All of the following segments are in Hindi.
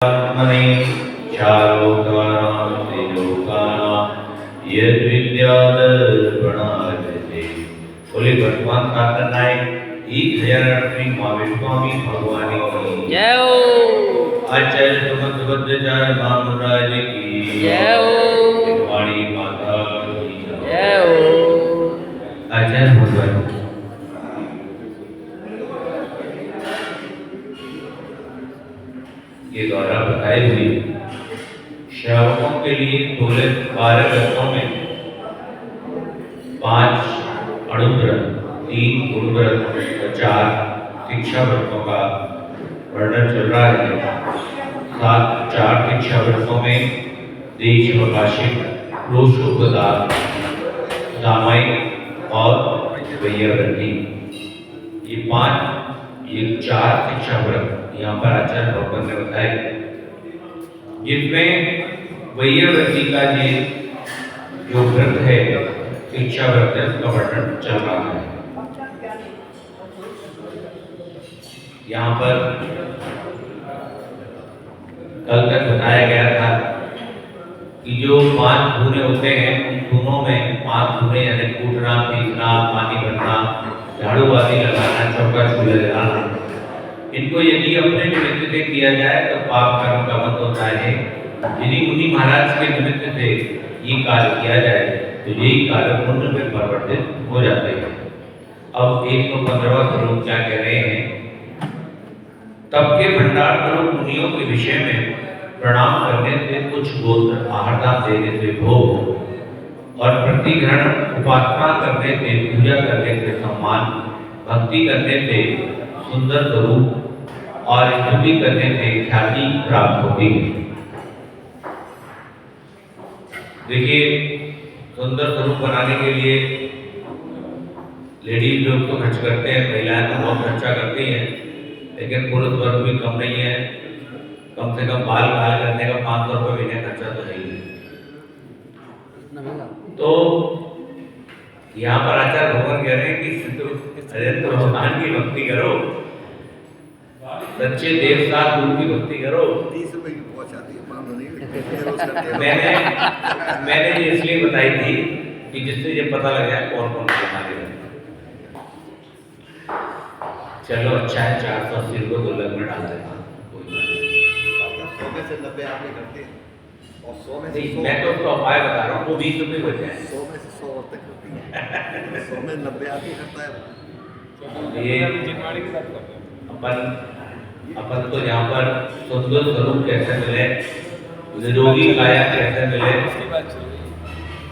आत्मने चारोकानां त्रिलोकानां यद्विद्यादर्पणायते। बोले वर्तमान प्रार्थनाएं 1008वीं महाविष्णु भगवान की जय हो। आचार्य सुमंतभद्राचार्य महाराज की जय हो। वाणी माता की जय हो। आचार्य भगवान के द्वारा बताई हुई श्रावकों के लिए 12 ग्रंथों में 5 अणुव्रत, 3 गुणव्रत और 4 शिक्षा व्रतों का वर्णन चल रहा है। 4 शिक्षा व्रतों में देश प्रकाशित, रोषोपदार, सामायिक और वैयावृत्ति, ये 4 शिक्षा व्रत यहाँ पर आचार्य भगवान ने बताए, जिसमें वैयावृत्ति का जो व्रत है, शिक्षा व्रत है, उसका वर्णन चल रहा है। यहाँ पर कल तक बताया गया था कि जो 5 धुने होते हैं, उन धुनों में 5 धुने यानी कूटना, पीटना, पानी भरना, झाड़ू आदि लगाना, चौका चूल्हा जलाना, इनको यदि अपने निमित्त से किया जाए तो पाप कर्म का बंध होता है। यदि मुनि महाराज के निमित्त से ये कार्य किया जाए तो यही कार्य पुण्य में परिवर्तित हो जाते हैं। अब 115वां श्लोक क्या कह रहे हैं? तब के भंडार करो मुनियों के विषय में प्रणाम करने से कुछ गोत्र, आहार देने से भोग, और प्रतिग्रहण उपासना करने से, पूजा करने से सम्मान, भक्ति करने से सुंदर स्वरूप और स्तुति करने से ख्याति प्राप्त होती है। देखिए, सुंदर स्वरूप बनाने के लिए लेडीज लोग तो खर्च करते हैं, महिलाएं तो बहुत खर्चा करती हैं, लेकिन पुरुष वर्ग भी कम नहीं है। कम से कम बाल काल करने का 500 रुपये महीने खर्चा तो है ही। तो यहाँ पर आचार्य भगवान कह रहे हैं कि भगवान की भक्ति करो, सच्चे देवता गुरु की भक्ति करो। 30 रुपए की पहुंच आती है, मैंने ये इसलिए बताई थी कि जिससे ये पता लग जाए कौन कौन बीमारी है। चलो अच्छा है, 480 रुपये को लग में डाल देता हूँ, 100 में से 90 आप नहीं करते, और 100 में से मैं तो उसका उपाय बता रहा हूँ, वो 20 रुपये बच जाए। 100 में से 100 औरतें करती हैं, 100 में 90 आदमी करता है। ये अपन तो यहाँ पर सुंदर स्वरूप कैसे मिले, निरोगी काया कैसे मिले,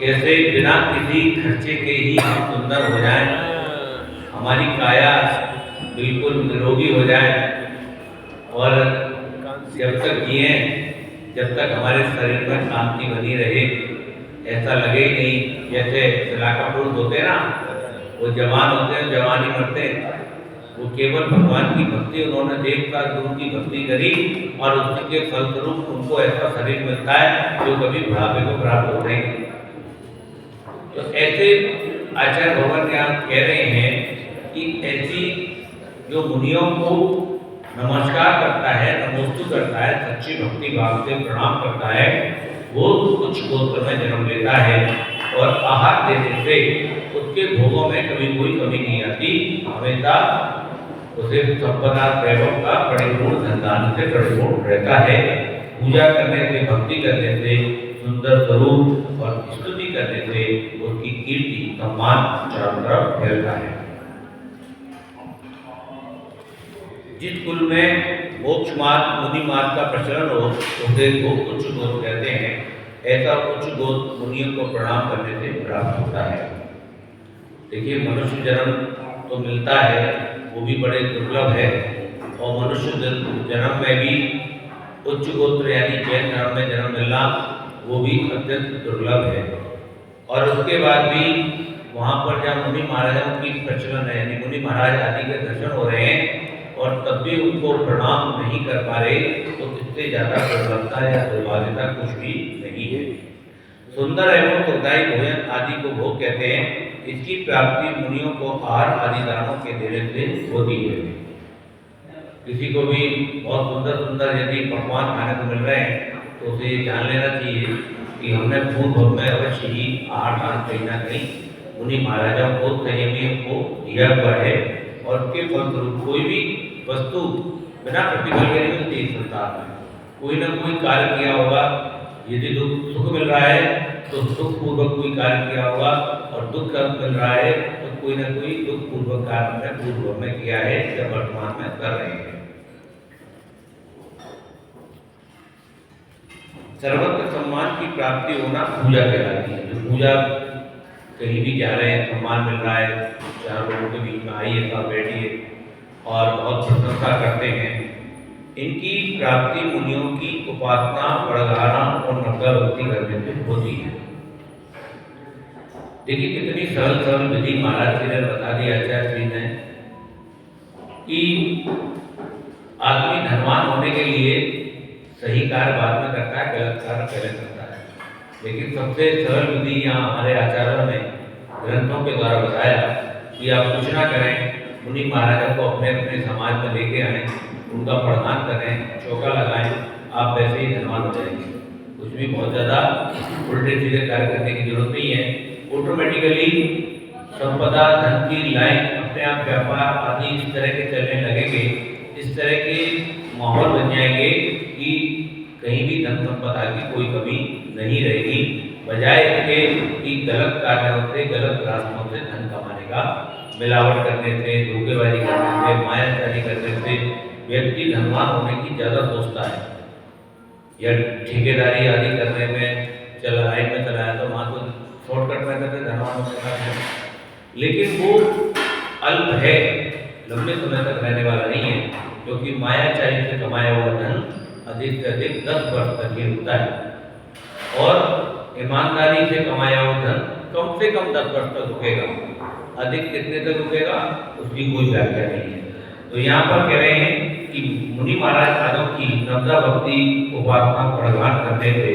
कैसे बिना किसी खर्चे के ही हम सुंदर हो जाएं, हमारी काया बिल्कुल निरोगी हो जाए, और जब तक जिए, जब तक हमारे शरीर में शांति बनी रहे, ऐसा लगे ही नहीं जैसे सिलाका पुरुष होते हैं ना, वो जवान होते हैं, जवान ही मरते हैं। वो केवल भगवान की भक्ति, उन्होंने देवता गुरु की भक्ति करी और उसके फलस्वरूप उनको ऐसा शरीर मिलता है जो कभी बुढ़ापे को प्राप्त होते हैं। तो ऐसे आचार्य भगवान यहाँ कह रहे हैं कि ऐसी जो मुनियों को नमस्कार करता है, नमोस्तु करता है, सच्ची भक्ति भाव से प्रणाम करता है, वो कुछ गोत्र में जन्म लेता है, और आहार देने से उसके भोगों में कभी कोई कमी नहीं आती, हमेशा उसे संपदा वैभव का परिपूर्ण धनदान से परिपूर्ण रहता है। पूजा करने से, भक्ति करने से, सुंदर स्वरूप और स्तुति करने से उसकी कीर्ति, सम्मान चारों तरफ फैलता है। जिस कुल में मोक्ष मार्ग, मुनि मार्ग का प्रचलन हो, उसे उच्च गोत्र कहते हैं। ऐसा उच्च गोत्र मुनियों को प्रणाम करने से प्राप्त होता है। देखिए, मनुष्य जन्म तो मिलता है, वो भी बड़े दुर्लभ है, और मनुष्य जन्म में भी उच्च गोत्र यानी जैन धर्म में जन्म मिलना वो भी अत्यंत दुर्लभ है। और उसके बाद भी वहाँ पर जब मुनि महाराजों की प्रचलन है, यानी मुनि महाराज आदि के दर्शन हो रहे हैं, और तब भी उनको प्रणाम नहीं कर पा रहे, तो इससे ज्यादा दुर्लभता या दुर्भाग्यता कुछ भी नहीं है। सुंदर एवं सुखदायी भोजन आदि को भोग कहते हैं। इसकी प्राप्ति मुनियों को आहार आदि दानों के देने से होती है। किसी को भी बहुत सुंदर सुंदर यदि पकवान खाने को मिल रहे हैं तो उसे ये जान लेना चाहिए कि हमने पूर्व भव में अवश्य ही आहार दान कहीं ना कहीं उन्हीं महाराजाओं को संयमियों को दिया हुआ है, और उसके फलस्वरूप कोई भी वस्तु बिना प्रतिफल के नहीं मिलती इस संसार में। कोई ना कोई कार्य किया होगा, यदि सुख मिल रहा है तो सुख पूर्वक कोई कार्य किया होगा, और दुख मिल रहा है तो कोई ना कोई दुख पूर्वक कार्य हमने पूर्व में किया है या वर्तमान में कर रहे हैं। सर्वत्र सम्मान की प्राप्ति होना पूजा कहलाती है। जो पूजा कहीं भी जा रहे हैं, सम्मान मिल रहा है, चार लोगों के बीच में आइए साहब बैठिए और बहुत प्रशंसा करते हैं, इनकी प्राप्ति मुनियों की उपासना, बड़गाना और नवदा भक्ति करने से होती है। देखिए कितनी सरल सरल विधि महाराज जी ने बता दी, आचार्य जी ने, कि आदमी धनवान होने के लिए सही कार्य बाद में करता है, गलत कार्य पहले करता है। लेकिन सबसे सरल विधि यहाँ हमारे आचार्यों ने ग्रंथों के द्वारा बताया कि आप कुछ ना करें, मुनि महाराजा को अपने अपने समाज में लेके आएं, उनका प्रधान करें, चौका लगाएं, आप वैसे ही धनवान हो जाएंगे। कुछ भी बहुत ज़्यादा उल्टे सीधे कार्य करने की जरूरत नहीं है। ऑटोमेटिकली संपदा, धन की लाइन, अपने आप व्यापार आदि इस तरह के चलने लगेंगे, इस तरह के माहौल बन जाएंगे कि कहीं भी धन संपदा की कोई कमी नहीं रहेगी। बजाय इसके कि गलत कार्यों से, गलत रास्तों से धन कमाने का, मिलावट करने से, धोखेबाजी करने से, मायाजाली करने से व्यक्ति धनवान होने की ज़्यादा सोचता है, या ठेकेदारी आदि करने में चला लाइन में चलाया तो वहाँ तो शॉर्टकट में करते धनवान होने का है, लेकिन वो अल्प है, लंबे समय तक रहने वाला नहीं है, क्योंकि मायाचारी से कमाया हुआ धन अधिक से अधिक 10 वर्ष तक ही रुकता है, और ईमानदारी से कमाया हुआ धन कम से कम 10 वर्ष तक रुकेगा, अधिक कितने तक रुकेगा उसकी कोई व्याख्या नहीं है। तो यहाँ पर कह रहे हैं कि मुनि महाराज आदों की नवदा भक्ति उपासना प्रदान करने से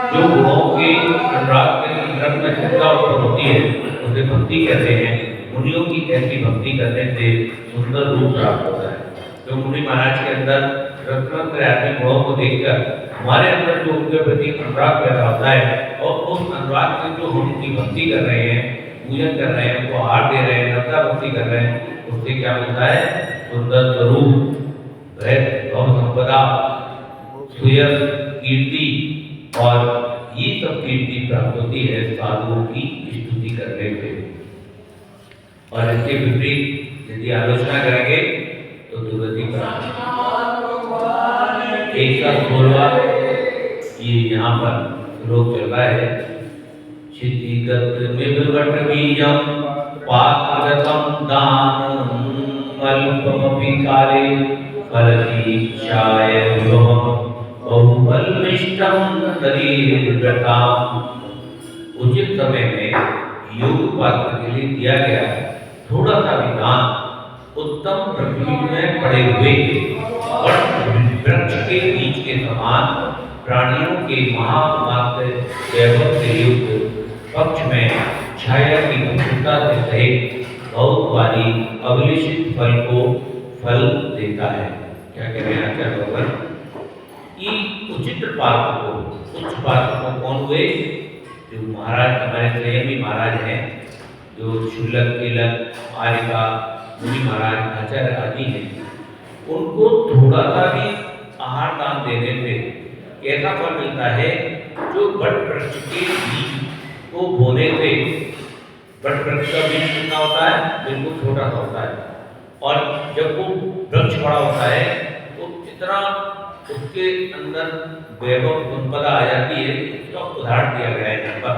जो गुणों के अनुराग के रंग में चिंता उत्पन्न होती है उसे भक्ति कहते हैं। मुनियों की ऐसी भक्ति करने से सुंदर रूप प्राप्त होता है। तो मुनि महाराज के अंदर रत्न गुणों को देखकर हमारे अंदर जो उनके प्रति अनुराग पैदा होता है, और उस अनुराग से जो हम उनकी भक्ति कर रहे हैं, पूजन कर रहे हैं, उनको आहार दे रहे हैं, नवदा भक्ति कर रहे हैं, उससे क्या मिलता है? सुंदर स्वरूप, संपदा, सुयश, कीर्ति, और ये सब कीर्ति प्राप्त होती है साधुओं की स्तुति करने से। और इसके विपरीत यदि आलोचना करेंगे तो दुर्गति प्राप्त। 116वां ये यहाँ पर श्लोक चल रहा है। क्षितिगत विभवट बीजम पात्रगतम दानम अल्पमपि काले फलतीक्षाय विभवम् बहुबलनिष्ठं शरीरगताम्। उचित समय में योग पात्र के लिए दिया गया थोड़ा सा भी दान उत्तम पृथ्वी में पड़े हुए वृक्ष के बीज के समान प्राणियों के महामात्र वैभव से युक्त पक्ष में छाया की विपुलता से सहित बहुत भारी अभिलिषित फल को फल देता है। क्या कह रहे हैं आचार्य भगवान कि उचित पात्र को, उच्च पात्र को कौन हुए? जो महाराज हमारे संयमी महाराज हैं, जो शुल्लक, कीलक, आर्यका, मुनि महाराज, आचार्य आदि हैं, उनको थोड़ा सा भी आहार दान देने से कैसा फल मिलता है? जो वट वृक्ष के बीज को बोने से, वट वृक्ष का बीज कितना होता है? बिल्कुल छोटा सा होता है, और जब वो वृक्ष बड़ा होता है तो इतना उसके अंदर वैभव संपदा आ जाती है। इसका उदाहरण दिया गया है यहाँ पर।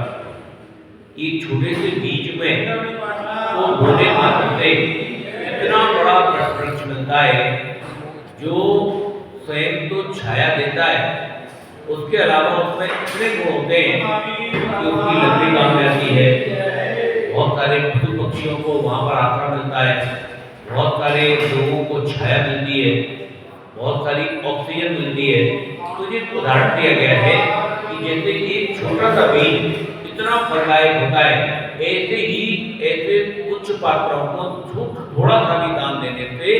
एक छोटे से बीज में तो बोने मात्र से इतना बड़ा वृक्ष मिलता है जो स्वयं तो छाया देता है, उसके अलावा उसमें इतने गुण होते हैं कि उसकी लकड़ी काम में आती है, बहुत सारे पशु पक्षियों को वहाँ पर आश्रय मिलता है, बहुत सारे लोगों को छाया मिलती है, बहुत सारी ऑक्सीजन मिलती है। तो ये उदाहरण दिया गया है कि जैसे एक छोटा सा बीज इतना फलदायक होता है, ऐसे ही ऐसे उच्च पात्रों को थोड़ा सा भी दान देने से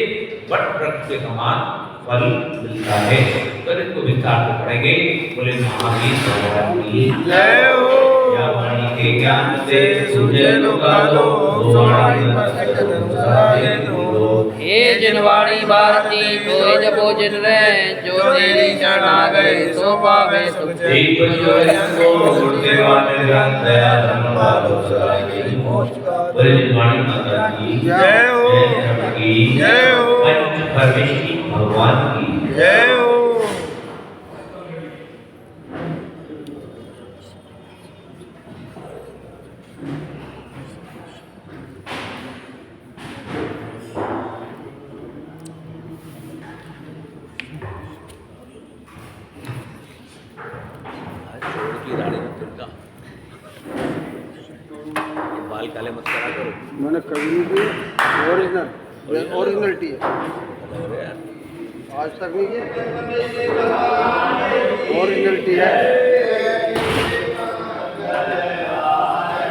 वट वृक्ष के समान फल मिलता है। तो इसको विस्तार से पढ़ेंगे। बोले महावीर भगवान की जय हो। या वाणी के ज्ञान से सुझे लोकालो, सो वाणी मस्तक धर्मसाधे दूरो। हे जिनवाणी भारती कोई जपो जिन रे, जो तेरी शरण आ गए सो पावे सुख। एक जो यंगो गुरुदेवा निर्गन दया धर्म भालो सदाई मोक्ष। बोले जिनवाणी माता की जय हो। जय धर्म की जय हो। पंच परमेश्वरी भगवान की जय हो। बाल काले मत करा करो। मैंने कभी नहीं की। ओरिजिनल टी है, आज तक नहीं की। ओरिजिनल टी है।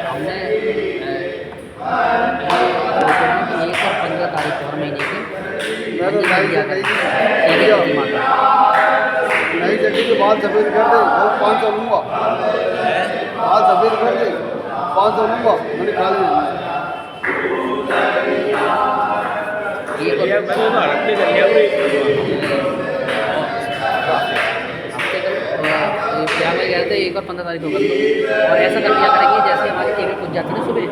हमने 1 और 15 तारीख और महीने की मैं तो ढाई से कही थी माता नई जगह के बाल सफेद कर दे, वो 500 लूँगा। बाल सफेद कर दे, 500 लूँगा। मैंने खा लिया। क्या मैं गया था 1 और 15 तारीख को कर लो। और ऐसा कर लिया करेंगे जैसे हमारी टेबल पूछ जाती है ना सुबह,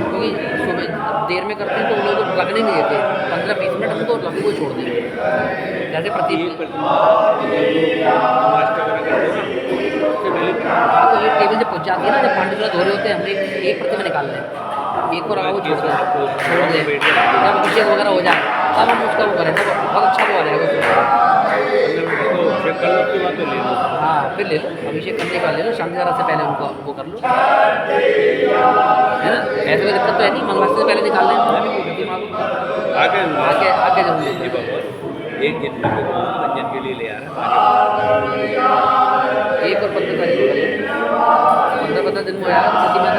क्योंकि सुबह देर में करते हैं तो वो लोग लगने नहीं देते। 15-20 मिनट हमको लगे को छोड़ देंगे जैसे प्रति। हाँ तो ये टेबल जब पहुँच जाती है ना, जब पांडे धो रहे होते हैं, हमने एक प्रतिमा निकाल लें, एक और वो छोड़ दें। जब अभिषेक वगैरह हो जाए तब हम उसका वो करें, तब बहुत अच्छा वो आ जाएगा। हाँ फिर ले लो, अभिषेक करने का ले लो, शाम से पहले उनको वो कर लो, है ना। ऐसे कोई दिक्कत तो है नहीं, मंगलवार से पहले निकाल लें। आगे आगे जरूर एक दिन में मंजन के लिए ले आ रहा है। 1 और 15 तारीख को 15 दिन में आया प्रतिमा